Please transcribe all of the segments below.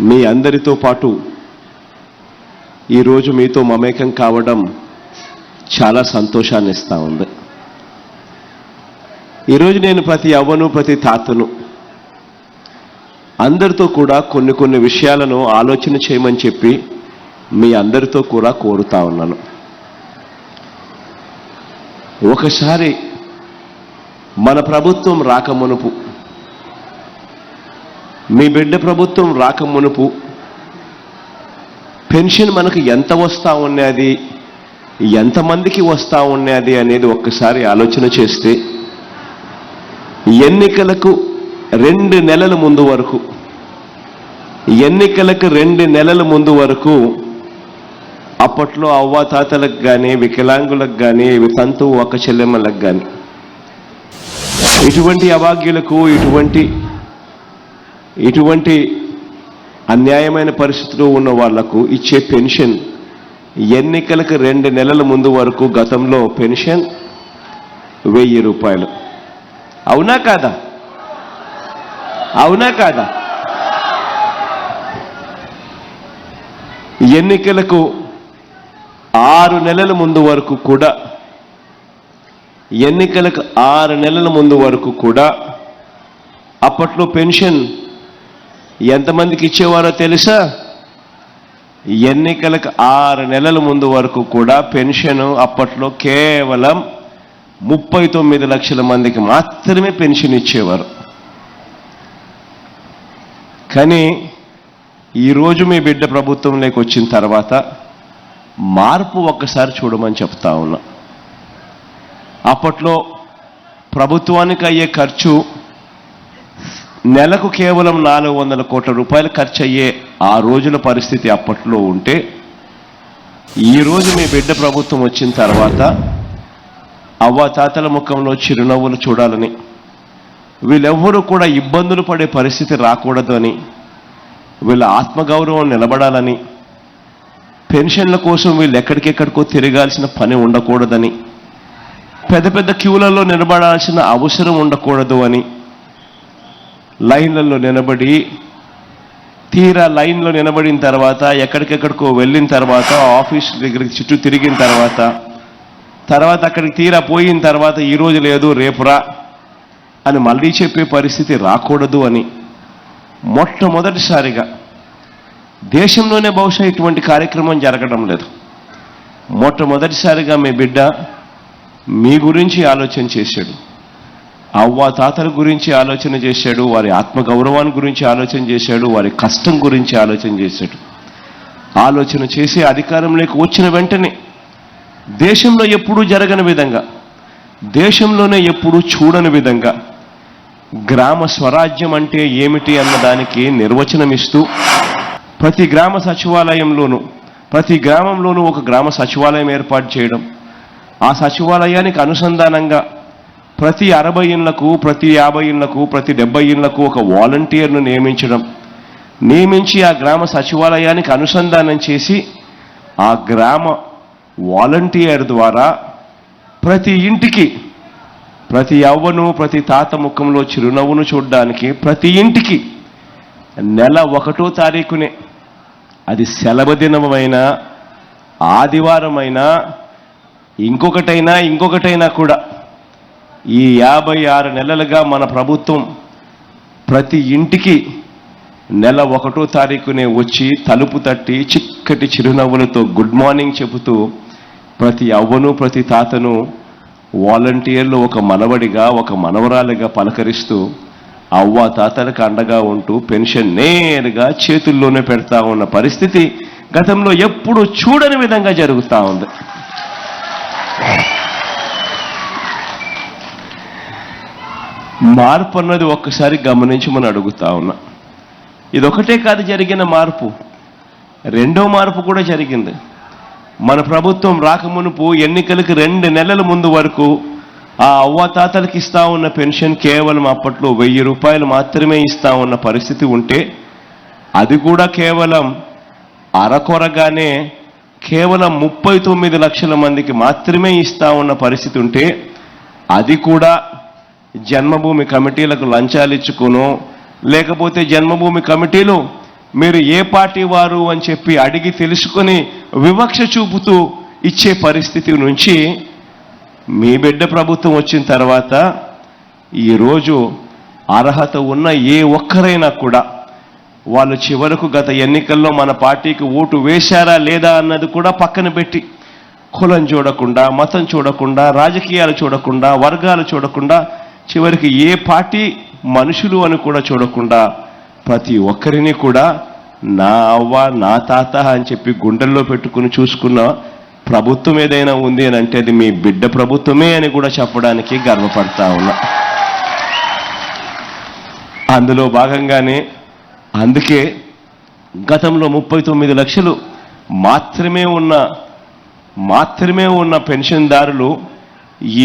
మీ అందరితో పాటు ఈరోజు మీతో మమేకం కావడం చాలా సంతోషాన్ని ఇస్తూ ఉంది. ఈరోజు నేను ప్రతి అవ్వను ప్రతి తాతను అందరితో కూడా కొన్ని విషయాలను ఆలోచన చేయమని చెప్పి మీ అందరితో కూడా కోరుతా ఉన్నాను. ఒకసారి మన ప్రభుత్వం రాకమునుపు, మీ బిడ్డ ప్రభుత్వం రాకమునుపు పెన్షన్ మనకు ఎంత వస్తూ ఉన్నది, ఎంతమందికి వస్తూ ఉన్నది అనేది ఒక్కసారి ఆలోచన చేస్తే ఎన్నికలకు 2 నెలల ముందు వరకు, ఎన్నికలకు 2 నెలల ముందు వరకు అప్పట్లో అవ్వాతాతలకు కానీ, వికలాంగులకు కానీ, వితంతు ఒక చెల్లెమ్మలకు కానీ, ఇటువంటి అభాగ్యులకు, ఇటువంటి అన్యాయమైన పరిస్థితుల్లో ఉన్న వాళ్లకు ఇచ్చే పెన్షన్ ఎన్నికలకు 2 నెలల ముందు వరకు గతంలో పెన్షన్ 1000 రూపాయలు. అవునా కాదా? అవునా కాదా? ఎన్నికలకు 6 నెలల ముందు వరకు కూడా, ఎన్నికలకు 6 నెలల ముందు వరకు కూడా అప్పట్లో పెన్షన్ ఎంతమందికి ఇచ్చేవారో తెలుసా? ఎన్నికలకు 6 నెలల ముందు వరకు కూడా పెన్షన్ అప్పట్లో కేవలం 39 లక్షల మందికి మాత్రమే పెన్షన్ ఇచ్చేవారు. కానీ ఈరోజు మీ బిడ్డ ప్రభుత్వంలోకి వచ్చిన తర్వాత మార్పు ఒక్కసారి చూడమని చెప్తా ఉన్నా. అప్పట్లో ప్రభుత్వానికి అయ్యే ఖర్చు నెలకు కేవలం 400 కోట్ల రూపాయలు ఖర్చు అయ్యే ఆ రోజుల పరిస్థితి అప్పట్లో ఉంటే, ఈరోజు మీ బిడ్డ ప్రభుత్వం వచ్చిన తర్వాత అవ్వాతాతల ముఖంలో చిరునవ్వులు చూడాలని, వీళ్ళెవ్వరూ కూడా ఇబ్బందులు పడే పరిస్థితి రాకూడదు అని, వీళ్ళ ఆత్మగౌరవం నిలబడాలని, పెన్షన్ల కోసం వీళ్ళు ఎక్కడికెక్కడికో తిరగాల్సిన పని ఉండకూడదని, పెద్ద క్యూలలో నిలబడాల్సిన అవసరం ఉండకూడదు అని, లైన్లలో నిలబడి తీరా లైన్లో నిలబడిన తర్వాత ఎక్కడికెక్కడికో వెళ్ళిన తర్వాత ఆఫీస్ దగ్గరికి చుట్టూ తిరిగిన తర్వాత అక్కడికి తీరా పోయిన తర్వాత ఈరోజు లేదు రేపురా అని మళ్ళీ చెప్పే పరిస్థితి రాకూడదు అని మొట్టమొదటిసారిగా దేశంలోనే బహుశా ఇటువంటి కార్యక్రమం జరగడం లేదు. మొట్టమొదటిసారిగా మీ బిడ్డ మీ గురించి ఆలోచన చేశాడు, అవ్వాతాతల గురించి ఆలోచన చేశాడు, వారి ఆత్మగౌరవాన్ని గురించి ఆలోచన చేశాడు, వారి కష్టం గురించి ఆలోచన చేశాడు. ఆలోచన చేసి అధికారంలోకి వచ్చిన వెంటనే దేశంలో ఎప్పుడూ జరగని విధంగా, దేశంలోనే ఎప్పుడూ చూడని విధంగా గ్రామ స్వరాజ్యం అంటే ఏమిటి అన్నదానికి నిర్వచనం ఇస్తూ ప్రతి గ్రామ సచివాలయంలోనూ, ప్రతి గ్రామంలోనూ ఒక గ్రామ సచివాలయం ఏర్పాటు చేయడం, ఆ సచివాలయానికి అనుసంధానంగా ప్రతి 60 ఇళ్లకు, ప్రతి 50 ఇళ్లకు, ప్రతి 70 ఇళ్లకు ఒక వాలంటీర్ను నియమించి ఆ గ్రామ సచివాలయానికి అనుసంధానం చేసి ఆ గ్రామ వాలంటీర్ ద్వారా ప్రతి ఇంటికి, ప్రతి అవ్వను ప్రతి తాత ముఖంలో చిరునవ్వును చూడడానికి ప్రతి ఇంటికి నెల 1వ తారీఖునే, అది సెలవు దినమైనా, ఆదివారమైనా, ఇంకొకటైనా కూడా ఈ 56 నెలలుగా మన ప్రభుత్వం ప్రతి ఇంటికి నెల 1వ తారీఖునే వచ్చి తలుపు తట్టి చిక్కటి చిరునవ్వులతో గుడ్ మార్నింగ్ చెబుతూ ప్రతి అవ్వను ప్రతి తాతను వాలంటీర్లు ఒక మనవడిగా, ఒక మనవరాలిగా పలకరిస్తూ అవ్వ తాతలకు అండగా ఉంటూ పెన్షన్ నేరుగా చేతుల్లోనే పెడతా ఉన్న పరిస్థితి గతంలో ఎప్పుడూ చూడని విధంగా జరుగుతూ ఉంది. మార్పు అన్నది ఒక్కసారి గమనించమని అడుగుతా ఉన్నా. ఇదొకటే కాదు జరిగిన మార్పు, రెండో మార్పు కూడా జరిగింది. మన ప్రభుత్వం రాకమునుపు ఎన్నికలకు 2 నెలల ముందు వరకు ఆ అవ్వాతాతలకు ఇస్తా ఉన్న పెన్షన్ కేవలం అప్పట్లో 1000 రూపాయలు మాత్రమే ఇస్తా ఉన్న పరిస్థితి ఉంటే, అది కూడా కేవలం అరకొరగానే కేవలం 39 లక్షల మందికి మాత్రమే ఇస్తా ఉన్న పరిస్థితి ఉంటే, అది కూడా జన్మభూమి కమిటీలకు లంచాలు ఇచ్చుకునో, లేకపోతే జన్మభూమి కమిటీలు మీరు ఏ పార్టీ వారు అని చెప్పి అడిగి తెలుసుకొని వివక్ష చూపుతూ ఇచ్చే పరిస్థితి నుంచి మీ బిడ్డ ప్రభుత్వం వచ్చిన తర్వాత ఈరోజు అర్హత ఉన్న ఏ ఒక్కరైనా కూడా వాళ్ళు చివరకు గత ఎన్నికల్లో మన పార్టీకి ఓటు వేశారా లేదా అన్నది కూడా పక్కన పెట్టి కులం చూడకుండా, మతం చూడకుండా, రాజకీయాలు చూడకుండా, వర్గాలు చూడకుండా, చివరికి ఏ పార్టీ మనుషులు అని కూడా చూడకుండా ప్రతి ఒక్కరిని కూడా నా అవ్వ నా తాత అని చెప్పి గుండెల్లో పెట్టుకుని చూసుకున్న ప్రభుత్వం ఏదైనా ఉంది అని అంటే అది మీ బిడ్డ ప్రభుత్వమే అని కూడా చెప్పడానికి గర్వపడతా ఉన్నా. అందులో భాగంగానే అందుకే గతంలో 39 లక్షలు మాత్రమే ఉన్న పెన్షన్దారులు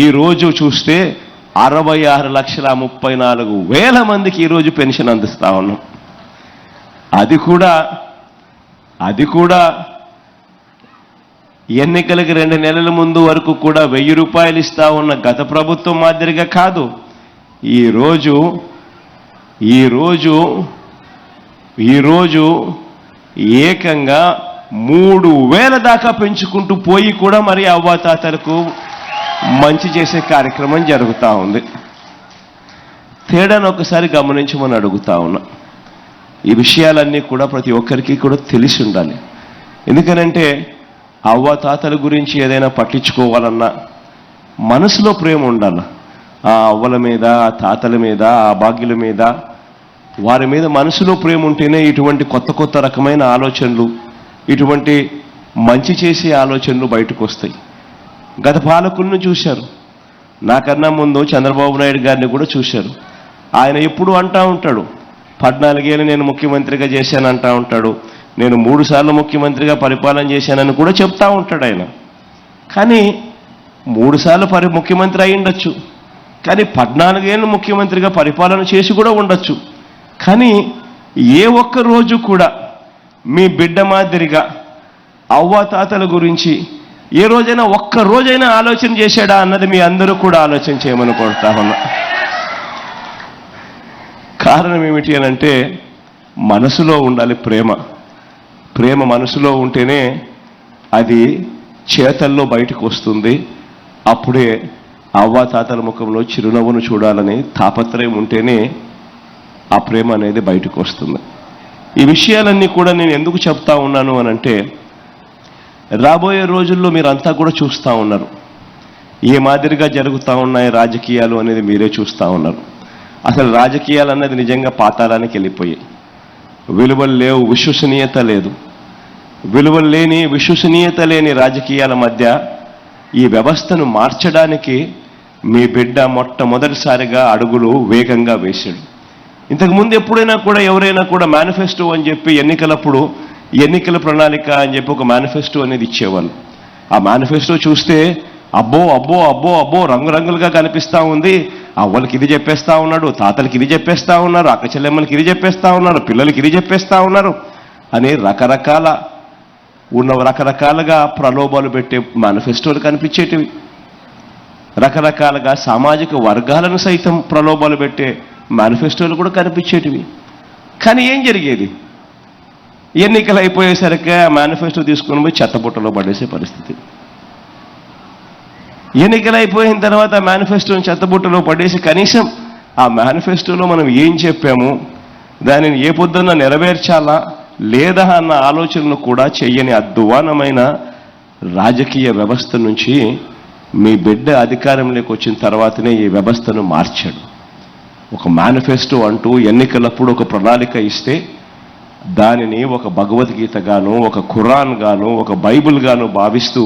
ఈరోజు చూస్తే 66,34,000 మందికి ఈరోజు పెన్షన్ అందిస్తా ఉన్నాం. అది కూడా ఎన్నికలకి 2 నెలల ముందు వరకు కూడా 1000 రూపాయలు ఇస్తా ఉన్న గత ప్రభుత్వం మాదిరిగా కాదు. ఈరోజు ఏకంగా 3,000 దాకా పెంచుకుంటూ పోయి కూడా మరి అవ్వాతాతలకు మంచి చేసే కార్యక్రమం జరుగుతూ ఉంది. తేడాను ఒకసారి గమనించమని అడుగుతా ఉన్నా. ఈ విషయాలన్నీ కూడా ప్రతి ఒక్కరికి కూడా తెలిసి ఉండాలి. ఎందుకనంటే అవ్వాతాతల గురించి ఏదైనా పట్టించుకోవాలన్నా మనసులో ప్రేమ ఉండాలి. ఆ అవ్వల మీద, ఆ తాతల మీద, ఆ భాగ్యుల మీద, వారి మీద మనసులో ప్రేమ ఉంటేనే ఇటువంటి కొత్త రకమైన ఆలోచనలు, ఇటువంటి మంచి చేసే ఆలోచనలు బయటకు వస్తాయి. గత పాలకులను చూశారు, నాకన్నా ముందు చంద్రబాబు నాయుడు గారిని కూడా చూశారు. ఆయన ఎప్పుడు అంటూ ఉంటాడు, 14 ఏళ్ళు నేను ముఖ్యమంత్రిగా చేశానంటూ ఉంటాడు, నేను 3 సార్లు ముఖ్యమంత్రిగా పరిపాలన చేశానని కూడా చెప్తా ఉంటాడు ఆయన. కానీ 3 సార్లు ముఖ్యమంత్రి అయి ఉండొచ్చు, కానీ 14 ఏళ్ళు ముఖ్యమంత్రిగా పరిపాలన చేసి కూడా ఉండొచ్చు. కానీ ఏ ఒక్క రోజు కూడా మీ బిడ్డ మాదిరిగా అవ్వాతాతల గురించి ఏ రోజైనా ఒక్క రోజైనా ఆలోచన చేశాడా అన్నది మీ అందరూ కూడా ఆలోచన చేయమని కోరుతా ఉన్నా. కారణం ఏమిటి అని అంటే మనసులో ఉండాలి ప్రేమ మనసులో ఉంటేనే అది చేతల్లో బయటకు వస్తుంది. అప్పుడే అవ్వాతాతల ముఖంలో చిరునవ్వును చూడాలని తాపత్రయం ఉంటేనే ఆ ప్రేమ అనేది బయటకు వస్తుంది. ఈ విషయాలన్నీ కూడా నేను ఎందుకు చెప్తా ఉన్నాను అని అంటే రాబోయే రోజుల్లో మీరంతా కూడా చూస్తూ ఉన్నారు ఏ మాదిరిగా జరుగుతూ ఉన్నాయి రాజకీయాలు అనేది మీరే చూస్తూ ఉన్నారు. అసలు రాజకీయాలు అన్నది నిజంగా పాతాళానికి వెళ్ళిపోయాయి. విలువలు లేవు, విశ్వసనీయత లేని రాజకీయాల మధ్య ఈ వ్యవస్థను మార్చడానికి మీ బిడ్డ మొట్టమొదటిసారిగా అడుగులు వేగంగా వేశాడు. ఇంతకుముందు ఎప్పుడైనా కూడా ఎవరైనా కూడా మేనిఫెస్టో అని చెప్పి ఎన్నికలప్పుడు ఎన్నికల ప్రణాళిక అని చెప్పి ఒక మేనిఫెస్టో అనేది ఇచ్చేవాళ్ళు. ఆ మేనిఫెస్టో చూస్తే అబ్బో రంగురంగులుగా కనిపిస్తూ ఉంది. అవ్వలకి ఇది చెప్పేస్తా ఉన్నాడు, తాతలకి ఇది చెప్పేస్తా ఉన్నారు, అక్క చెల్లెమ్మలకి ఇది చెప్పేస్తా ఉన్నారు, పిల్లలకి ఇది చెప్పేస్తా ఉన్నారు అని రకరకాలుగా ప్రలోభాలు పెట్టే మేనిఫెస్టోలు కనిపించేటివి. రకరకాలుగా సామాజిక వర్గాలను సైతం ప్రలోభాలు పెట్టే మేనిఫెస్టోలు కూడా కనిపించేటివి. కానీ ఏం జరిగేది? ఎన్నికలు అయిపోయేసరికి ఆ మేనిఫెస్టో తీసుకుని పోయి చెత్తబుట్టలో పడేసే పరిస్థితి. ఎన్నికలు అయిపోయిన తర్వాత ఆ మేనిఫెస్టోని చెత్తబుట్టలో పడేసి కనీసం ఆ మేనిఫెస్టోలో మనం ఏం చెప్పాము, దానిని ఏ పొద్దున్న నెరవేర్చాలా లేదా అన్న ఆలోచనలు కూడా చెయ్యని అధ్వానమైన రాజకీయ వ్యవస్థ నుంచి మీ బిడ్డ అధికారంలోకి వచ్చిన తర్వాతనే ఈ వ్యవస్థను మార్చాడు. ఒక మేనిఫెస్టో అంటూ ఎన్నికలప్పుడు ఒక ప్రణాళిక ఇస్తే దానిని ఒక భగవద్గీత గాను, ఒక ఖురాన్ గాను, ఒక బైబిల్ గాను భావిస్తూ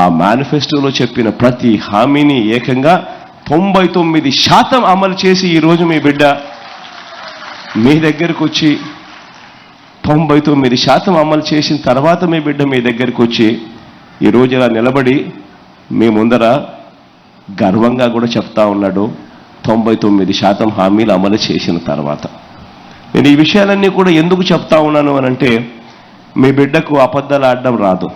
ఆ మేనిఫెస్టోలో చెప్పిన ప్రతి హామీని ఏకంగా 99% అమలు చేసి ఈరోజు మీ బిడ్డ మీ దగ్గరకు వచ్చి 99% అమలు చేసిన తర్వాత మీ బిడ్డ మీ దగ్గరికి వచ్చి ఈరోజు ఇలా నిలబడి మీ ముందర గర్వంగా కూడా చెప్తా ఉన్నాడు 99% హామీలు అమలు చేసిన తర్వాత. నేను ఈ విషయాలన్నీ కూడా ఎందుకు చెప్తా ఉన్నాను అని అంటే మీ బిడ్డకు అబద్ధాలు ఆడడం రాదు,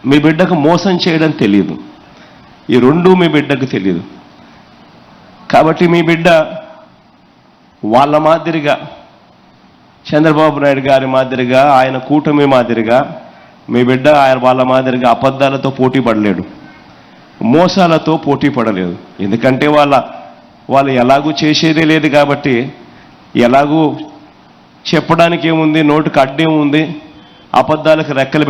మీ బిడ్డకు మోసం చేయడం తెలియదు, ఈ రెండూ మీ బిడ్డకు తెలియదు. కాబట్టి మీ బిడ్డ వాళ్ళ మాదిరిగా చంద్రబాబు నాయుడు గారి మాదిరిగా, ఆయన కూటమి మాదిరిగా మీ బిడ్డ వాళ్ళ మాదిరిగా అబద్ధాలతో పోటీ పడలేడు, మోసాలతో పోటీ పడలేదు. ఎందుకంటే వాళ్ళు ఎలాగూ చేసేదే లేదు కాబట్టి, ఎలాగూ చెప్పడానికి ఏముంది, నోటికి అడ్డేముంది, అబద్ధాలకు రెక్కలు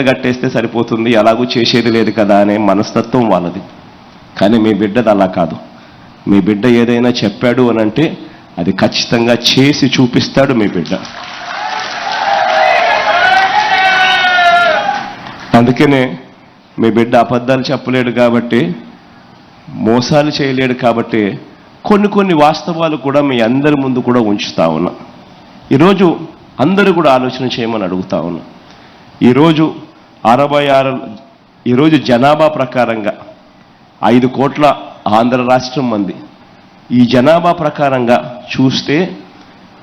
కట్టేస్తే సరిపోతుంది, ఎలాగూ చేసేది లేదు కదా అనే మనస్తత్వం వాళ్ళది. కానీ మీ బిడ్డది అలా కాదు. మీ బిడ్డ ఏదైనా చెప్పాడు అనంటే అది ఖచ్చితంగా చేసి చూపిస్తాడు మీ బిడ్డ. అందుకనే మీ బిడ్డ అబద్ధాలు చెప్పలేడు కాబట్టి, మోసాలు చేయలేడు కాబట్టి కొన్ని వాస్తవాలు కూడా మీ అందరి ముందు కూడా ఉంచుతా ఉన్నా. ఈరోజు అందరూ కూడా ఆలోచన చేయమని అడుగుతా ఉన్నా. ఈరోజు జనాభా ప్రకారంగా 5 కోట్ల ఆంధ్ర రాష్ట్రం మంది. ఈ జనాభా ప్రకారంగా చూస్తే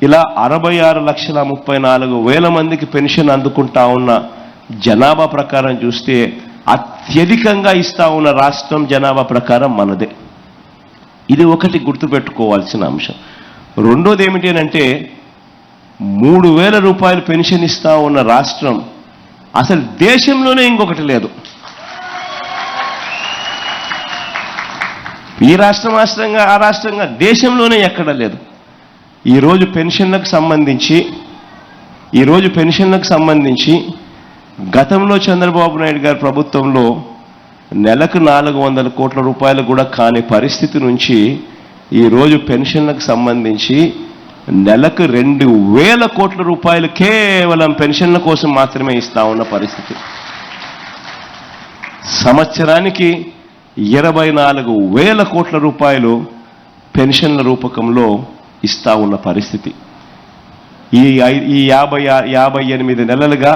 ఇలా 66,34,000 మందికి పెన్షన్ అందుకుంటా ఉన్న జనాభా ప్రకారం చూస్తే అత్యధికంగా ఇస్తా ఉన్న రాష్ట్రం జనాభా ప్రకారం మనదే. ఇది ఒకటి గుర్తుపెట్టుకోవాల్సిన అంశం. రెండోది ఏమిటి అంటే 3,000 రూపాయలు పెన్షన్ ఇస్తా ఉన్న రాష్ట్రం అసలు దేశంలోనే ఇంకొకటి లేదు. ఈ రాష్ట్రం ఆ రాష్ట్రంగా దేశంలోనే ఎక్కడ లేదు. ఈరోజు పెన్షన్లకు సంబంధించి గతంలో చంద్రబాబు నాయుడు గారి ప్రభుత్వంలో నెలకు 400 కోట్ల రూపాయలు కూడా కాని పరిస్థితి నుంచి ఈరోజు పెన్షన్లకు సంబంధించి నెలకు 2,000 కోట్ల రూపాయలు కేవలం పెన్షన్ల కోసం మాత్రమే ఇస్తా ఉన్న పరిస్థితి. సంవత్సరానికి 24,000 కోట్ల రూపాయలు పెన్షన్ల రూపకంలో ఇస్తా ఉన్న పరిస్థితి. ఈ 58 నెలలుగా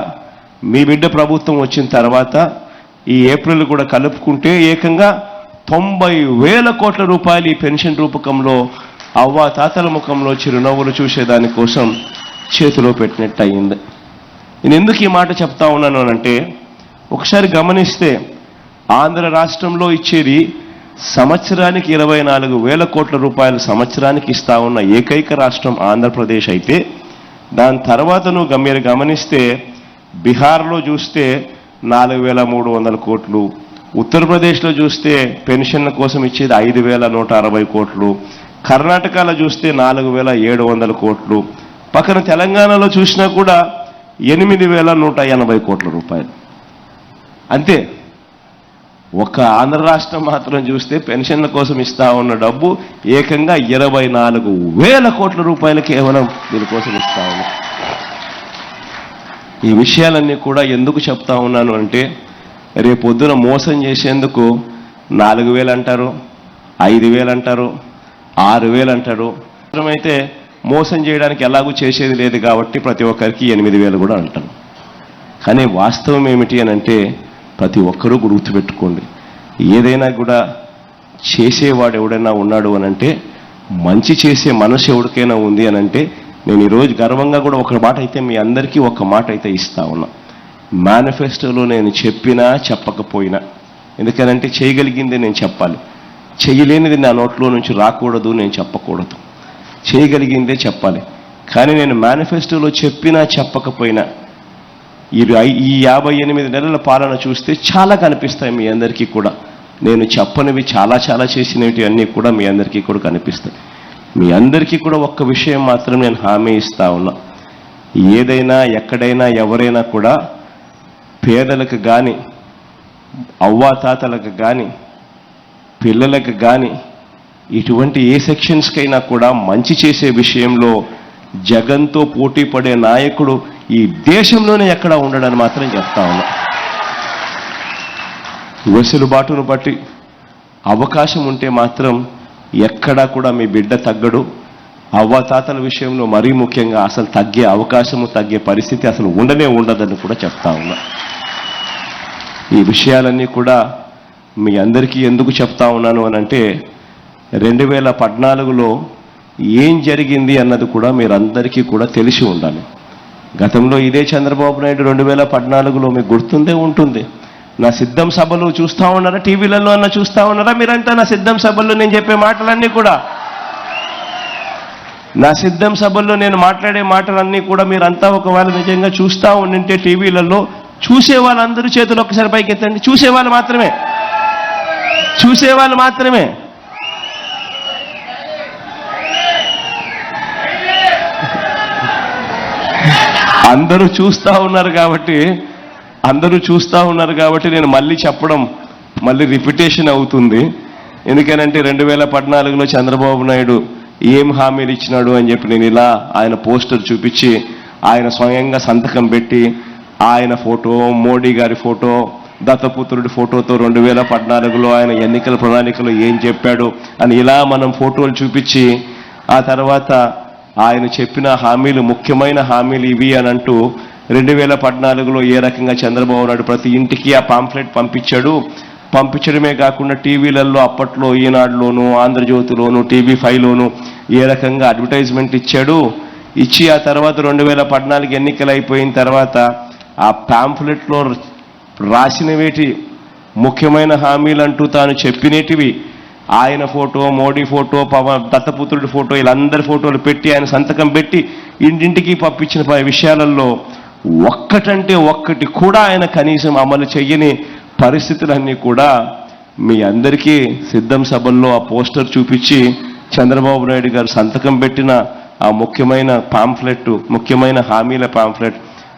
మీ బిడ్డ ప్రభుత్వం వచ్చిన తర్వాత ఈ ఏప్రిల్ కూడా కలుపుకుంటే ఏకంగా 90,000 కోట్ల రూపాయలు ఈ పెన్షన్ రూపకంలో తాతల ముఖంలో చిరునవ్వులు చూసేదానికోసం చేతిలో పెట్టినట్టు అయింది. నేను ఎందుకు ఈ మాట చెప్తా ఉన్నాను అంటే, ఒకసారి గమనిస్తే ఆంధ్ర రాష్ట్రంలో ఇచ్చేది సంవత్సరానికి 24,000 కోట్ల రూపాయలు సంవత్సరానికి ఇస్తా ఉన్న ఏకైక రాష్ట్రం ఆంధ్రప్రదేశ్ అయితే, దాని తర్వాత మీరు గమనిస్తే బీహార్లో చూస్తే 4,300 కోట్లు, ఉత్తరప్రదేశ్లో చూస్తే పెన్షన్ల కోసం ఇచ్చేది 5,160 కోట్లు, కర్ణాటకలో చూస్తే 4,700 కోట్లు, పక్కన తెలంగాణలో చూసినా కూడా 8,180 కోట్ల రూపాయలు. అంతే. ఒక ఆంధ్ర రాష్ట్రం మాత్రం చూస్తే పెన్షన్ల కోసం ఇస్తా ఉన్న డబ్బు ఏకంగా 24,000 కోట్ల రూపాయలు కేవలం దీనికోసం ఇస్తా ఉన్నా. ఈ విషయాలన్నీ కూడా ఎందుకు చెప్తా ఉన్నాను అంటే, రేపొద్దున మోసం చేసేందుకు 4,000 అంటారు, 5,000 అంటారు, 6,000 అంటారు. అయితే మోసం చేయడానికి ఎలాగూ చేసేది లేదు కాబట్టి ప్రతి ఒక్కరికి 8,000 కూడా అంటారు. కానీ వాస్తవం ఏమిటి అని అంటే, ప్రతి ఒక్కరూ గుర్తుపెట్టుకోండి, ఏదైనా కూడా చేసేవాడు ఎవడైనా ఉన్నాడు అనంటే, మంచి చేసే మనసు ఎవరికైనా ఉంది అనంటే, నేను ఈరోజు గర్వంగా కూడా ఒక మాట అయితే మీ అందరికీ ఒక మాట అయితే ఇస్తా ఉన్నా. మేనిఫెస్టోలో నేను చెప్పినా చెప్పకపోయినా, ఎందుకనంటే చేయగలిగిందే నేను చెప్పాలి, చేయలేనిది నా నోట్లో నుంచి రాకూడదు, నేను చెప్పకూడదు, చేయగలిగిందే చెప్పాలి. కానీ నేను మేనిఫెస్టోలో చెప్పినా చెప్పకపోయినా ఈ 58 నెలల పాలన చూస్తే చాలా కనిపిస్తాయి మీ అందరికీ కూడా. నేను చెప్పనివి చాలా చేసినవి అన్నీ కూడా మీ అందరికీ కూడా కనిపిస్తాయి. మీ అందరికీ కూడా ఒక్క విషయం మాత్రం నేను హామీ ఇస్తా ఉన్నా, ఏదైనా ఎక్కడైనా ఎవరైనా కూడా పేదలకు కానీ, అవ్వాతాతలకు కానీ, పిల్లలకు కానీ, ఇటువంటి ఏ సెక్షన్స్కైనా కూడా మంచి చేసే విషయంలో జగన్తో పోటీ పడే నాయకుడు ఈ దేశంలోనే ఎక్కడా ఉండడని మాత్రం చెప్తా ఉన్నా. వెసులుబాటును బట్టి అవకాశం ఉంటే మాత్రం ఎక్కడా కూడా మీ బిడ్డ తగ్గడు. అవ్వాతాతల విషయంలో మరీ ముఖ్యంగా అసలు తగ్గే అవకాశము, తగ్గే పరిస్థితి అసలు ఉండదని కూడా చెప్తా ఉన్నా. ఈ విషయాలన్నీ కూడా మీ అందరికీ ఎందుకు చెప్తా ఉన్నాను అనంటే, 2014లో ఏం జరిగింది అన్నది కూడా మీరందరికీ కూడా తెలిసి ఉండాలి. గతంలో ఇదే చంద్రబాబు నాయుడు 2014లో మీకు గుర్తుందే ఉంటుంది. నా సిద్ధం సభలు చూస్తూ ఉన్నారా, టీవీలలో అన్న చూస్తూ ఉన్నారా మీరంతా? నా సిద్ధం సభల్లో నేను చెప్పే మాటలన్నీ కూడా నా సిద్ధం సభల్లో నేను మాట్లాడే మాటలన్నీ కూడా మీరంతా ఒకవేళ నిజంగా చూస్తూ ఉండింటే టీవీలలో చూసే వాళ్ళందరూ చేతులు ఒక్కసారి పైకి ఎత్తండి. చూసేవాళ్ళు మాత్రమే. అందరూ చూస్తూ ఉన్నారు కాబట్టి నేను మళ్ళీ చెప్పడం రిపిటేషన్ అవుతుంది. ఎందుకనంటే 2014లో చంద్రబాబు నాయుడు ఏం హామీలు ఇచ్చినాడు అని చెప్పి నేను ఇలా ఆయన పోస్టర్ చూపించి ఆయన స్వయంగా సంతకం పెట్టి ఆయన ఫోటో, మోడీ గారి ఫోటో, దత్తపుత్రుడి ఫోటోతో 2014లో ఆయన ఎన్నికల ప్రణాళికలో ఏం చెప్పాడు అని ఇలా మనం ఫోటోలు చూపించి ఆ తర్వాత ఆయన చెప్పిన హామీలు, ముఖ్యమైన హామీలు ఇవి అని అంటూ 2014లో ఏ రకంగా చంద్రబాబు నాయుడు ప్రతి ఇంటికి ఆ పాంఫ్లెట్ పంపించడమే కాకుండా టీవీలలో అప్పట్లో ఈనాడులోను, ఆంధ్రజ్యోతిలోను, TV5లోను ఏ రకంగా అడ్వర్టైజ్మెంట్ ఇచ్చి ఆ తర్వాత 2014 ఎన్నికలు అయిపోయిన తర్వాత ఆ పాంఫ్లెట్లో రాసినవేటి ముఖ్యమైన హామీలు అంటూ తాను చెప్పినటివి ఆయన ఫోటో, మోడీ ఫోటో, దత్తపుత్రుడి ఫోటో, వీళ్ళందరి ఫోటోలు పెట్టి ఆయన సంతకం పెట్టి ఇంటింటికి పంపించిన విషయాలలో ఒక్కటంటే ఒక్కటి కూడా ఆయన కనీసం అమలు చెయ్యని పరిస్థితులన్నీ కూడా మీ అందరికీ సిద్ధం సభల్లో ఆ పోస్టర్ చూపించి చంద్రబాబు నాయుడు గారు సంతకం పెట్టిన ఆ ముఖ్యమైన పాంఫ్లెట్, ముఖ్యమైన హామీల పాంఫ్లెట్,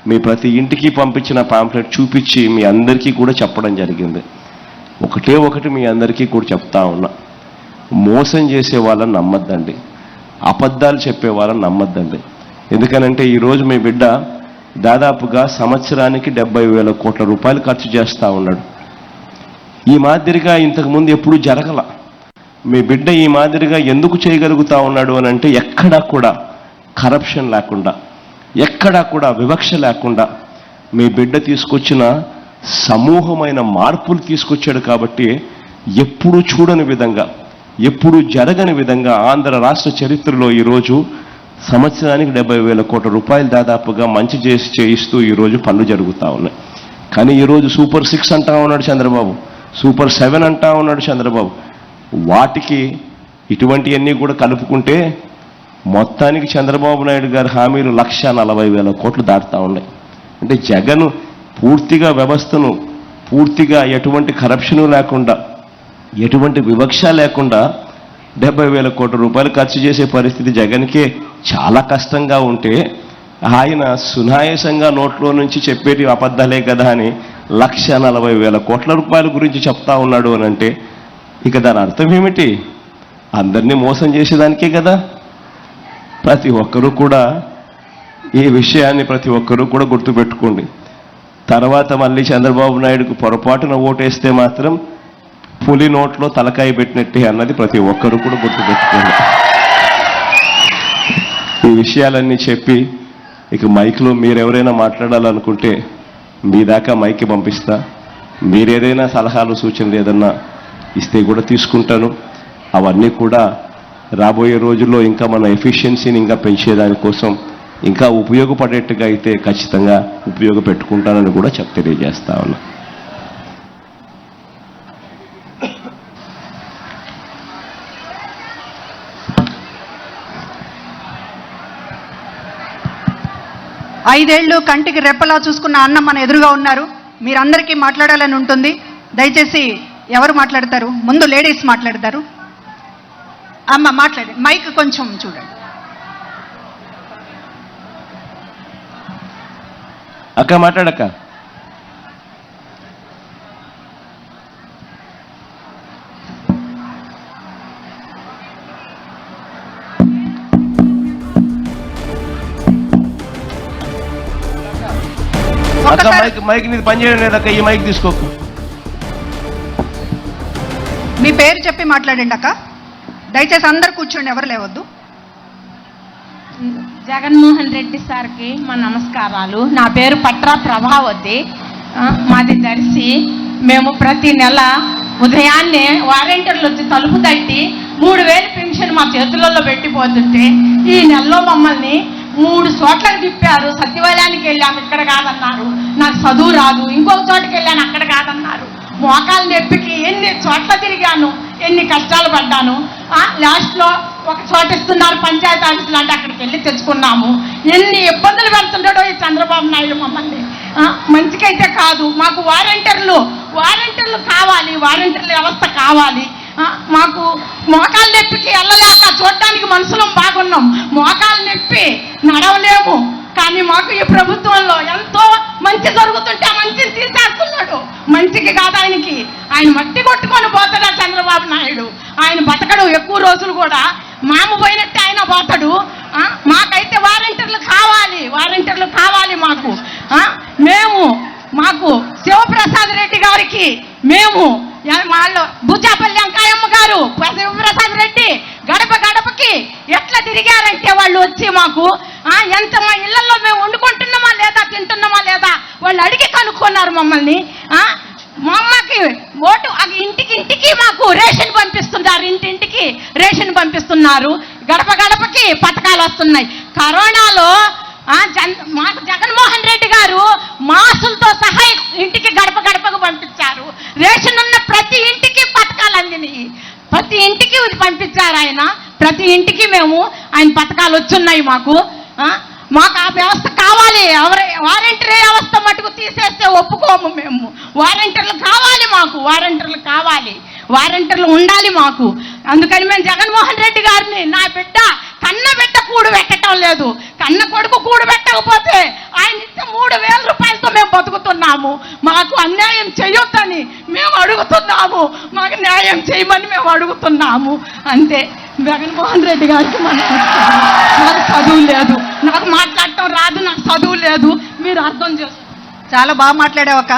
మీ ప్రతి ఇంటికి పంపించిన పాంఫ్లెట్ చూపించి మీ అందరికీ కూడా చెప్పడం జరిగింది. ఒకటి మీ అందరికీ కూడా చెప్తా ఉన్నా, మోసం చేసే వాళ్ళని నమ్మద్దండి, అబద్ధాలు చెప్పే వాళ్ళని నమ్మద్దండి. ఎందుకనంటే ఈరోజు మీ బిడ్డ దాదాపుగా సంవత్సరానికి 70,000 కోట్ల రూపాయలు ఖర్చు చేస్తూ ఉన్నాడు. ఈ మాదిరిగా ఇంతకుముందు ఎప్పుడూ జరగల. మీ బిడ్డ ఈ మాదిరిగా ఎందుకు చేయగలుగుతా ఉన్నాడు అని అంటే ఎక్కడా కూడా కరప్షన్ లేకుండా, ఎక్కడా కూడా వివక్ష లేకుండా మీ బిడ్డ తీసుకొచ్చిన సమూహమైన మార్పులు తీసుకొచ్చాడు. కాబట్టి ఎప్పుడూ చూడని విధంగా, ఎప్పుడూ జరగని విధంగా ఆంధ్ర రాష్ట్ర చరిత్రలో ఈరోజు సంవత్సరానికి 70,000 కోట్ల రూపాయలు దాదాపుగా మంచి చేయిస్తూ ఈరోజు పనులు జరుగుతూ ఉన్నాయి. కానీ ఈరోజు సూపర్ 6 అంటా ఉన్నాడు చంద్రబాబు, సూపర్ 7 అంటా ఉన్నాడు చంద్రబాబు. వాటికి ఇటువంటివన్నీ కూడా కలుపుకుంటే మొత్తానికి చంద్రబాబు నాయుడు గారి హామీలు 1,40,000 కోట్లు దాటుతూ ఉన్నాయి. అంటే జగన్ పూర్తిగా వ్యవస్థను పూర్తిగా ఎటువంటి కరప్షను లేకుండా, ఎటువంటి వివక్ష లేకుండా 70,000 కోట్ల రూపాయలు ఖర్చు చేసే పరిస్థితి జగన్కే చాలా కష్టంగా ఉంటే ఆయన సునాయాసంగా నోట్లో నుంచి చెప్పేటి అబద్ధాలే కదా అని 1,40,000 కోట్ల రూపాయల గురించి చెప్తా ఉన్నాడు అని అంటే ఇక దాని అర్థం ఏమిటి? అందరినీ మోసం చేసేదానికే కదా. ప్రతి ఒక్కరూ కూడా ఈ విషయాన్ని గుర్తుపెట్టుకోండి. తర్వాత మళ్ళీ చంద్రబాబు నాయుడుకు పొరపాటున ఓటేస్తే మాత్రం పులి నోట్లో తలకాయ పెట్టినట్టే అన్నది ప్రతి ఒక్కరూ కూడా గుర్తుపెట్టుకోండి. ఈ విషయాలన్నీ చెప్పి ఇక మైక్లో మీరెవరైనా మాట్లాడాలనుకుంటే మీ దాకా మైక్ పంపిస్తా. మీరేదైనా సలహాలు, సూచనలు ఏదన్నా ఇస్తే కూడా తీసుకుంటాను. అవన్నీ కూడా రాబోయే రోజుల్లో ఇంకా మన ఎఫిషియన్సీని ఇంకా పెంచేదానికోసం ఇంకా ఉపయోగపడేట్టుగా అయితే ఖచ్చితంగా ఉపయోగపెట్టుకుంటానని కూడా తెలియజేస్తా ఉన్నా. ఐదేళ్లు కంటికి రెప్పలా చూసుకున్న అన్న మన ఎదురుగా ఉన్నారు. మీరందరికీ మాట్లాడాలని ఉంటుంది. దయచేసి ఎవరు మాట్లాడతారు? ముందు లేడీస్ మాట్లాడతారు. అమ్మ మాట్లాడి, మైక్ కొంచెం చూడండి. అక్క మాట్లాడక్క. మైక్ నీది పనిచేయడం లేదక్క, ఈ మైక్ తీసుకోకు. మీ పేరు చెప్పి మాట్లాడండి అక్క. దయచేసి అందరు కూర్చోండి, ఎవరు లేవద్దు. జగన్మోహన్ రెడ్డి సార్కి మా నమస్కారాలు. నా పేరు పట్రా ప్రభావతి, మాది దర్శి. మేము ప్రతి నెల ఉదయాన్నే వాలంటీర్లు వచ్చి తలుపు తట్టి 3,000 పెన్షన్ మా చేతులలో పెట్టిపోతుంటే ఈ నెలలో మమ్మల్ని 3 చోట్లకు తిప్పారు. సచివాలయానికి వెళ్ళాము, ఇక్కడ కాదన్నారు. నాకు చదువు రాదు. ఇంకొక చోటుకి వెళ్ళాను, అక్కడ కాదన్నారు. మోకాలు నొప్పికి ఎన్ని చోట్ల తిరిగాను, ఎన్ని కష్టాలు పడ్డాను. లాస్ట్లో ఒక చోట ఇస్తున్నారు పంచాయతీ ఆఫీసులు అంటే అక్కడికి వెళ్ళి తెచ్చుకున్నాము. ఎన్ని ఇబ్బందులు పెడుతుంటాడో ఈ చంద్రబాబు నాయుడు మమ్మల్ని. మంచికైతే కాదు, మాకు వాలంటీర్లు కావాలి, వాలంటీర్ల వ్యవస్థ కావాలి. మాకు మోకాలు నొప్పికి వెళ్ళలేక చూడడానికి మనుషులం బాగున్నాం, మోకాలు నొప్పి నడవలేము. కానీ మాకు ఈ ప్రభుత్వంలో ఎంతో మంచి జరుగుతుంటే ఆ మంచిని తీసేస్తున్నాడు. మంచికి కాదు ఆయనకి, ఆయన మట్టి కొట్టుకొని పోతాడా చంద్రబాబు నాయుడు. ఆయన బతకడు ఎక్కువ రోజులు కూడా, మామ పోయినట్టే ఆయన పోతాడు. మాకైతే వాలంటీర్లు కావాలి మాకు శివప్రసాద్ రెడ్డి గారికి వాళ్ళు బుచ్చాపల్లి వెంకాయమ్మ గారు శివప్రసాద్ రెడ్డి గడప గడపకి ఎట్లా తిరిగారంటే వాళ్ళు వచ్చి మాకు ఎంత మా ఇళ్లలో మేము వండుకుంటున్నామా లేదా తింటున్నామా లేదా వాళ్ళు అడిగి కనుక్కున్నారు మమ్మల్ని. మా అమ్మకి ఓటు ఇంటికి మాకు రేషన్ పంపిస్తున్నారు, ఇంటింటికి రేషన్ పంపిస్తున్నారు, గడప గడపకి పథకాలు వస్తున్నాయి. కరోనాలో మాకు జగన్మోహన్ రెడ్డి గారు మాసులతో సహా ఇంటికి గడప గడపకు పంపించారు. రేషన్ ఉన్న ప్రతి ఇంటికి పథకాలు అందినాయి, ప్రతి ఇంటికి పంపించారు ఆయన. ప్రతి ఇంటికి ఆయన పథకాలు వచ్చున్నాయి మాకు. మాకు ఆ వ్యవస్థ కావాలి. వాలంటీర్ వ్యవస్థ మటుకు తీసేస్తే ఒప్పుకోము మేము. వాలంటీర్లు కావాలి మాకు, వాలంటీర్లు ఉండాలి మాకు. అందుకని మేము జగన్మోహన్ రెడ్డి గారిని, నా బిడ్డ కన్న బిడ్డ కూడు పెట్టడం లేదు, కన్న కొడుకు కూడు పెట్టకపోతే ఆయన ఇచ్చే 3,000 రూపాయలతో మేము బతుకుతున్నాము. మాకు అన్యాయం చేయొద్దని మేము అడుగుతున్నాము, మాకు న్యాయం చేయమని మేము అడుగుతున్నాము. అంతే. జగన్మోహన్ రెడ్డి గారికి నాకు చదువు లేదు, నాకు మాట్లాడటం రాదు, నాకు చదువు లేదు, మీరు అర్థం చేసుకో. చాలా బాగా మాట్లాడావక్క.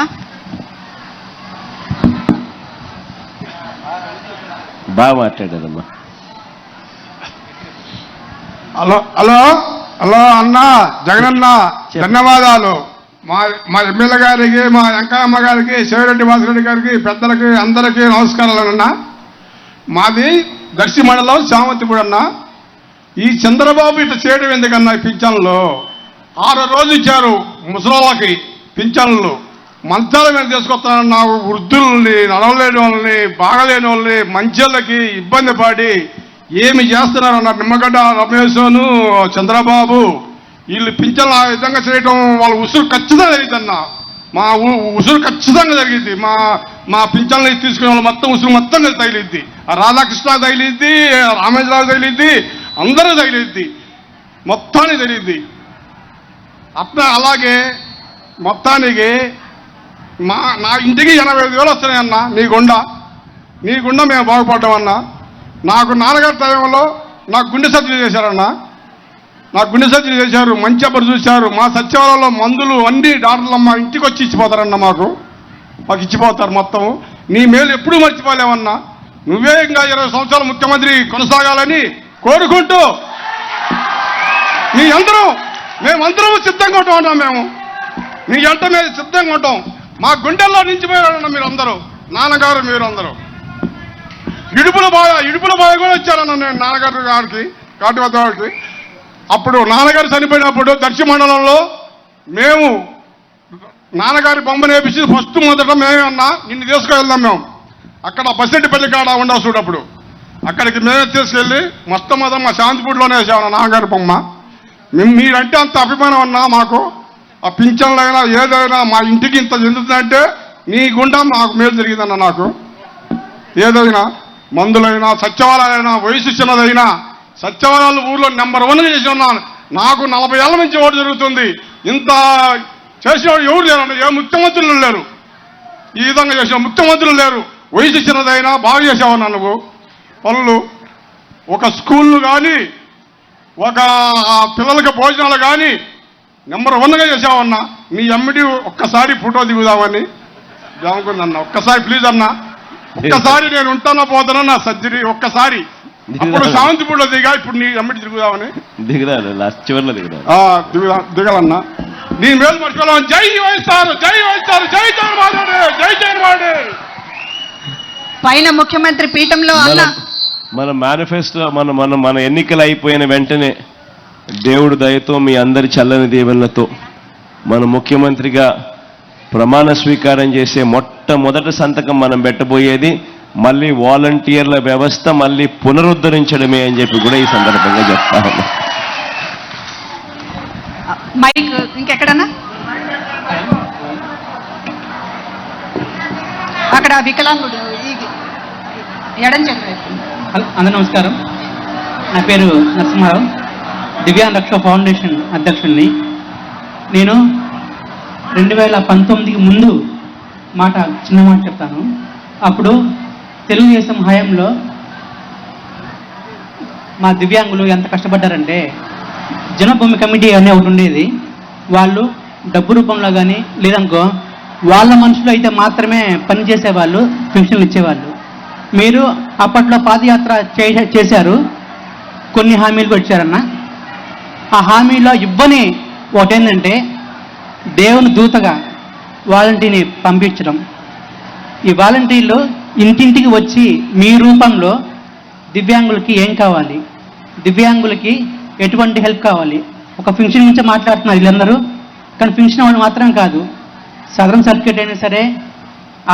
బాగా మాట్లాడారమ్మా. హలో హలో హలో అన్న జగనన్న, ధన్యవాదాలు. మా ఎమ్మెల్యే గారికి, మా వెంకయ్యమ్మ గారికి, శివరెడ్డి వాసిరెడ్డి గారికి, పెద్దలకి అందరికీ నమస్కారాలు అన్న. మాది దర్శి మండలం చామంతిపూడి అన్న. ఈ చంద్రబాబు ఇట్లా చేయడం ఎందుకన్నా? ఈ పింఛన్లు 6 రోజులు ఇచ్చారు ముసలోళ్ళకి పింఛన్లు, మంచాల మీద తీసుకొస్తానన్న వృద్ధుల్ని, నడవలేని వాళ్ళని, బాగలేని వాళ్ళని, మంచోళ్ళకి ఇబ్బంది పడి ఏమి చేస్తున్నారన్న నిమ్మగడ్డ రమేశను చంద్రబాబు. వీళ్ళు పింఛన్లు ఆ విధంగా చేయడం వాళ్ళ ఉసురు ఖచ్చితంగా జరిగిందన్న. మా ఉసురు ఖచ్చితంగా జరిగింది. మా పింఛన్లు తీసుకునే వాళ్ళు మొత్తం ఉసురు మొత్తం తగిలిద్ది. రాధాకృష్ణ తగిలిద్ది, రామేశ్వరరావు తగిలిద్ది, అందరూ తగిలిద్ది, మొత్తానికి తెలియద్ది. అట్లా అలాగే మొత్తానికి నా ఇంటికి 85,000 వస్తున్నాయన్న. నీ గుండా మేము బాగుపడ్డామన్నా. నాకు నాన్నగారి టైంలో నాకు గుండె సర్జరీ చేశారన్న, నాకు గుండె సర్జరీ చేశారు, మంచి అబ్బరు చూశారు. మా సచివాలయంలో మందులు అన్ని డాక్టర్లమ్మ ఇంటికి వచ్చి ఇచ్చిపోతారన్న, మాకు ఇచ్చిపోతారు మొత్తం. నీ మేలు ఎప్పుడూ మర్చిపోలేమన్నా. నువ్వే ఇంకా 20 సంవత్సరాలు ముఖ్యమంత్రి కొనసాగాలని కోరుకుంటూ మేమందరం సిద్ధంగా ఉంటాం. నీ ఎంట మీద సిద్ధంగా ఉంటాం. మా గుండెల్లో నిలిచిపోయారన్న మీరందరూ, నాన్నగారు మీరందరూ. ఇడుపుల బాధ కూడా వచ్చారన్న నేను నాన్నగారు గారికి, కాటివద్ద గారికి. అప్పుడు నాన్నగారు చనిపోయినప్పుడు దర్శి మండలంలో మేము నాన్నగారి బొమ్మ నేపించి ఫస్ట్ మొదట మేమే అన్నా నిన్ను తీసుకువెళ్దాం. మేము అక్కడ బస్సెట్టిపల్లి కాడ ఉండవు చూడప్పుడు, అక్కడికి మేమే తీసుకెళ్ళి మొత్తం మా శాంతిపూడిలోనే వేసామన్న నాన్నగారి బొమ్మ. మీరంటే అంత అభిమానం అన్నా మాకు. ఆ పింఛన్లైనా ఏదైనా మా ఇంటికి ఇంత చెందుతుందంటే నీ గుండా మాకు మేలు జరిగిందన్న. నాకు ఏదైనా మందులైనా, సచివాలయాలైనా, వయసు చిన్నదైనా సచివాలయాలు ఊర్లో నెంబర్ 1 చేసి ఉన్నాను. నాకు 40 ఏళ్ళ నుంచి ఓటు జరుగుతుంది. ఇంత చేసేవాడు ఎవరు లేరన్న. ఏ ముఖ్యమంత్రులు లేరు, ఈ విధంగా చేసిన ముఖ్యమంత్రులు లేరు. వయసు చిన్నదైనా బాగా చేసావన్నా నువ్వు పనులు. ఒక స్కూళ్ళు కానీ, ఒక పిల్లలకి భోజనాలు కానీ నెంబర్ 1గా చేసావన్నా. నీ ఎమ్మిడి ఒక్కసారి ఫోటో దిగుదామని అనుకుందన్న. ఒక్కసారి ప్లీజ్ అన్నా, ఒక్కసారి నేను ఉంటానో పోతానో నా సర్జరీ ఒక్కసారి. అప్పుడు శాంతిపూడిలో దిగా, ఇప్పుడు నీ ఎమ్మిడి తిరుగుదామని దిగాలన్నా. నీ మేలు మర్చిపోలేమని. జై వైఎస్ఆర్, జై వైఎస్ఆర్, జై చంద్రబాబు, జై చంద్రబాబు. పైన ముఖ్యమంత్రి పీఠంలో మన మేనిఫెస్టో మన ఎన్నికలు అయిపోయిన వెంటనే దేవుడు దయతో మీ అందరి చల్లని దీవెనలతో మన ముఖ్యమంత్రిగా ప్రమాణ స్వీకారం చేసే మొట్టమొదటి సంతకం మనం పెట్టబోయేది మళ్ళీ వాలంటీర్ల వ్యవస్థ మళ్ళీ పునరుద్ధరించడమే అని చెప్పి కూడా ఈ సందర్భంగా చెప్తా ఉన్నా. మైక్ ఇంకెక్కడన్నా అక్కడ వికలాంగుడు ఎడం చేతి వైపు. అందరూ నమస్కారం. నా పేరు నరసింహారావు, దివ్యాంగ రక్ష ఫౌండేషన్ అధ్యక్షుడిని. నేను 2019కి ముందు చిన్న మాట చెప్తాను. అప్పుడు తెలుగుదేశం హయాంలో మా దివ్యాంగులు ఎంత కష్టపడ్డారంటే, జనభూమి కమిటీ అనే ఒకటి ఉండేది. వాళ్ళు డబ్బు రూపంలో కానీ లేదనుకో వాళ్ళ మనుషులు అయితే మాత్రమే పనిచేసేవాళ్ళు, పెన్షన్లు ఇచ్చేవాళ్ళు. మీరు అప్పట్లో పాదయాత్ర చేశారు, కొన్ని హామీలు వచ్చారన్న. ఆ హామీలో ఇవ్వని ఒకటేంటంటే దేవుని దూతగా వాలంటీర్ని పంపించడం. ఈ వాలంటీర్లు ఇంటింటికి వచ్చి మీ రూపంలో దివ్యాంగులకి ఏం కావాలి, దివ్యాంగులకి ఎటువంటి హెల్ప్ కావాలి, ఒక ఫంక్షన్ నుంచి మాట్లాడుతున్నారు వీళ్ళందరూ. కానీ ఫంక్షన్ వాళ్ళు మాత్రం కాదు, సదరన్ సర్టిఫికేట్ అయినా సరే,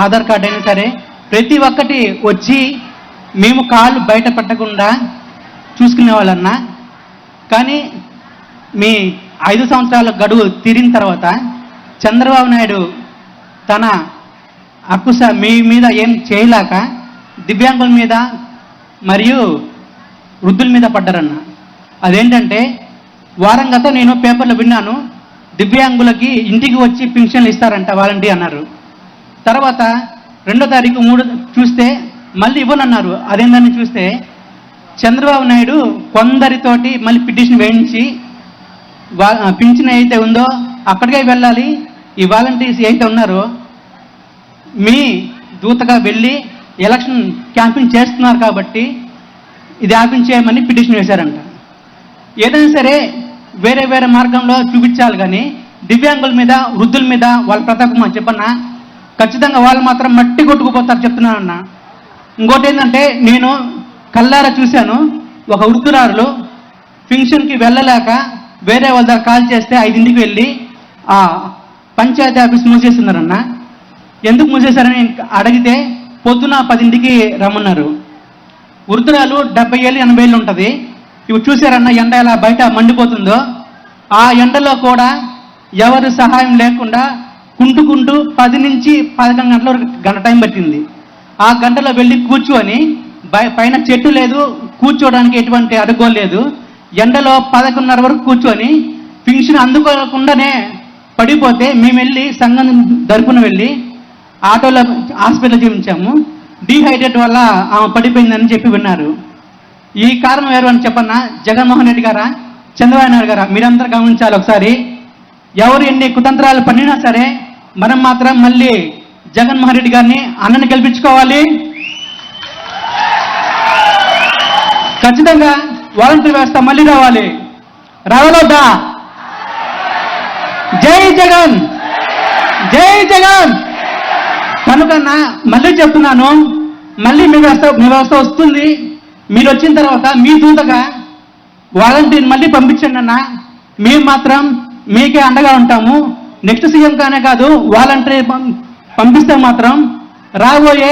ఆధార్ కార్డు అయినా సరే, ప్రతి ఒక్కటి వచ్చి మేము కాళ్ళు బయట పెట్టకుండా చూసుకునే వాళ్ళన్నా. కానీ మీ 5 సంవత్సరాల గడువు తీరిన తర్వాత చంద్రబాబు నాయుడు తన అక్కుస మీ మీద ఏం చేయలేక దివ్యాంగుల మీద మరియు వృద్ధుల మీద పడ్డారన్న. అదేంటంటే వారం గతం నేను పేపర్లో విన్నాను, దివ్యాంగులకి ఇంటికి వచ్చి పింఛన్లు ఇస్తారంట వాలంటీర్ అన్నారు. తర్వాత 2వ తారీఖు 3 చూస్తే మళ్ళీ ఇవ్వనన్నారు. అదేందని చూస్తే చంద్రబాబు నాయుడు కొందరితోటి మళ్ళీ పిటిషన్ వేయించి పింఛన్ అయితే ఉందో అక్కడికే వెళ్ళాలి, ఈ వాలంటీర్స్ అయితే ఉన్నారో మీ దూతగా వెళ్ళి ఎలక్షన్ క్యాంపెయిన్ చేస్తున్నారు కాబట్టి ఇది ఆపించేయమని పిటిషన్ వేశారంట. ఏదైనా సరే వేరే వేరే మార్గంలో చూపించాలి, కానీ దివ్యాంగుల మీద వృద్ధుల మీద వాళ్ళ ప్రతాపం చెప్పన్నా ఖచ్చితంగా వాళ్ళు మాత్రం మట్టి కొట్టుకుపోతారు చెప్తున్నానన్న. ఇంకోటి ఏంటంటే నేను కల్లారా చూశాను, ఒక వృద్ధురాలు ఫంక్షన్కి వెళ్ళలేక వేరే వాళ్ళ దగ్గర కాల్ చేస్తే 5ంటికి వెళ్ళి ఆ పంచాయతీ ఆఫీస్ మూసేస్తున్నారన్న. ఎందుకు మూసేశారని అడిగితే పొద్దున 10ంటికి రమ్మన్నారు. వృద్ధురాలు 70 ఏళ్ళు 80 ఏళ్ళు ఉంటుంది. ఇవి చూసారన్న ఎండ ఎలా బయట మండిపోతుందో, ఆ ఎండలో కూడా ఎవరు సహాయం లేకుండా కుంటుకుంటూ 10 నుంచి 11 గంటల వరకు గంట టైం పట్టింది. ఆ గంటలో వెళ్ళి కూర్చొని పైన చెట్టు లేదు, కూర్చోవడానికి ఎటువంటి అడుగోలేదు, ఎండలో 11:30 వరకు కూర్చొని పింఛన్ అందుకోకుండానే పడిపోతే మేము వెళ్ళి సంఘం తరపున వెళ్ళి ఆటోలో హాస్పిటల్ చూపించాము. డీహైడ్రేట్ వల్ల ఆమె పడిపోయిందని చెప్పి విన్నారు. ఈ కారణం ఎవరు అని చెప్పన్నా, జగన్మోహన్ రెడ్డి గారా, చంద్రబాబు నాయుడు గారా? మీరందరూ గమనించాలి ఒకసారి. ఎవరు ఎన్ని కుతంత్రాలు పన్నినా సరే మనం మాత్రం మళ్ళీ జగన్మోహన్ రెడ్డి గారిని అన్నని గెలిపించుకోవాలి. ఖచ్చితంగా వాలంటీర్ వ్యవస్థ మళ్ళీ రావాలి. రావాలొద్దా? జై జగన్, జై జగన్. కనుకన్నా మళ్ళీ చెప్తున్నాను, మళ్ళీ మీ వ్యవస్థ వస్తుంది. మీరు వచ్చిన తర్వాత మీ దూతగా వాలంటీర్ మళ్ళీ పంపించండి అన్న. మేము మాత్రం మీకే అండగా ఉంటాము. నెక్స్ట్ సీఎం కానే కాదు, వాలంటీర్ పంపిస్తే మాత్రం రాబోయే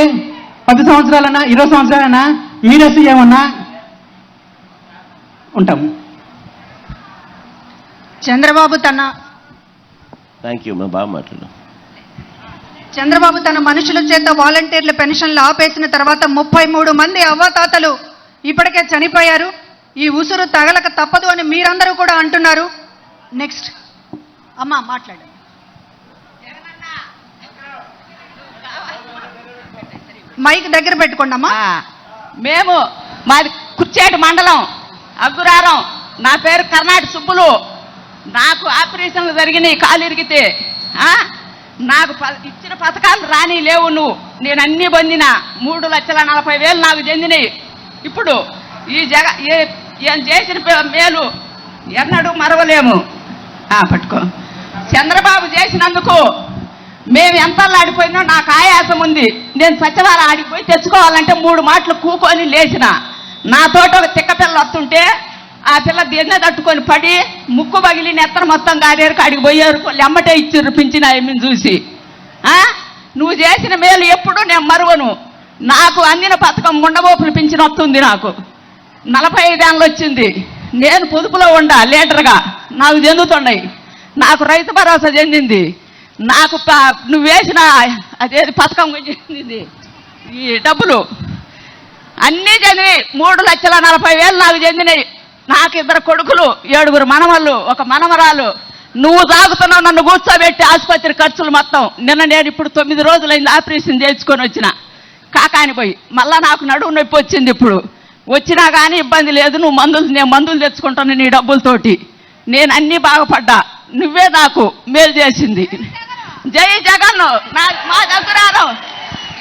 10 సంవత్సరాలన్నా 20 సంవత్సరాలైనా మీరే సీఎం అన్నా ఉంటాము. చంద్రబాబు థ్యాంక్ యూ, మా బాగా మాట్లాడు. చంద్రబాబు తన మనుషుల చేత వాలంటీర్ల పెన్షన్లు ఆపేసిన తర్వాత 33 మంది అవ్వాతాతలు ఇప్పటికే చనిపోయారు. ఈ ఉసురు తగలక తప్పదు అని మీరందరూ కూడా అంటున్నారు. నెక్స్ట్ అమ్మా మాట్లాడు. మైక్ దగ్గర పెట్టుకోండి అమ్మా. మేము మాది కుర్చేటి మండలం అగ్గురారం. నా పేరు కర్ణాటి సుబ్బులు. నాకు ఆపరేషన్లు జరిగినాయి కాలు ఇరిగితే. నాకు ఇచ్చిన పథకాలు రాని లేవు. నేను అన్నీ పొందిన 3,40,000 నాకు చెందినాయి. ఇప్పుడు ఈ ఏం చేసిన మేలు ఎన్నడూ మరవలేము. పట్టుకో. చంద్రబాబు చేసినందుకు మేము ఎంత ఆడిపోయినా నాకు ఆయాసం ఉంది. నేను సచివాలయం ఆడిపోయి తెచ్చుకోవాలంటే 3 మాటలు కూకొని లేచిన. నాతోటి ఒక తిక్క పిల్ల వస్తుంటే ఆ పిల్ల దీన్నే తట్టుకొని పడి ముక్కు పగిలి నెత్తన మొత్తం గారేరుకు అడిగి పోయారు. ఎమ్మటే ఇచ్చిర్రు పింఛన్ ఆయమ్మని చూసి. నువ్వు చేసిన మేలు ఎప్పుడు నేను మరువను. నాకు అందిన పథకం గుండబోపులు పింఛన్ వస్తుంది. నాకు 45 ఏళ్ళు వచ్చింది. నేను పొదుపులో ఉండా లీడర్గా, నాకు చెందుతున్నాయి. నాకు రైతు భరోసా చెందింది. నాకు నువ్వు వేసిన అదేది పథకం చెందింది. ఈ డబ్బులు అన్నీ చెందినాయి. 3,40,000 నాకు చెందినాయి. నాకు 2 కొడుకులు, 7 మనవళ్ళు, 1 మనవరాలు. నువ్వు తాగుతున్నావు, నన్ను కూర్చోబెట్టి ఆసుపత్రి ఖర్చులు మొత్తం. నేను ఇప్పుడు 9 రోజులైంది ఆపరేషన్ చేయించుకొని వచ్చిన కాకాని పోయి. మళ్ళా నాకు నడువు నొప్పి వచ్చింది. ఇప్పుడు వచ్చినా కానీ ఇబ్బంది లేదు. నేను మందులు తెచ్చుకుంటాను నీ డబ్బులతోటి. నేను అన్నీ బాగుపడ్డా. నువ్వే నాకు మేలు చేసింది. జై జగన్. మా దగ్గరాను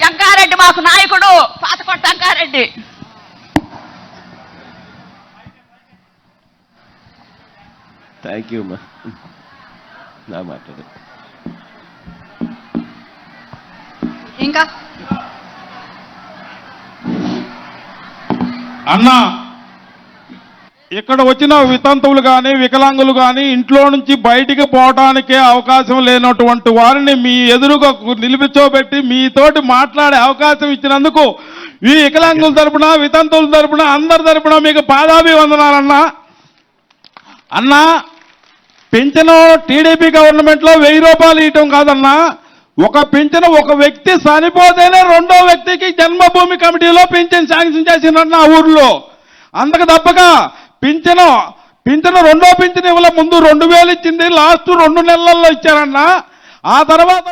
వెంకారెడ్డి మాకు నాయకుడు, పాతకొట్ట వెంకారెడ్డి. థ్యాంక్ యూ అమ్మా. నా మాట్లాడు ఇంకా అన్న, ఇక్కడ వచ్చిన వితంతువులు కానీ వికలాంగులు కానీ ఇంట్లో నుంచి బయటికి పోవటానికే అవకాశం లేనటువంటి వారిని మీ ఎదురుగా నిలిపించోబెట్టి మీతోటి మాట్లాడే అవకాశం ఇచ్చినందుకు ఈ వికలాంగుల తరపున వితంతువుల తరపున అందరి తరపున మీకు పాదాభివందనాలన్నా. అన్నా, పింఛను టీడీపీ గవర్నమెంట్లో 1000 రూపాయలు ఇవ్వటం కాదన్నా, ఒక పింఛను ఒక వ్యక్తి చనిపోతేనే 2వ వ్యక్తికి జన్మభూమి కమిటీలో పింఛన్ శాంక్షన్ చేసిందన్న ఆ ఊర్లో. అందుకు తప్పక పింఛను 2వ పింఛను ఇవ్వలే. ముందు 2000 ఇచ్చింది, లాస్ట్ 2 నెలల్లో ఇచ్చారన్నా. ఆ తర్వాత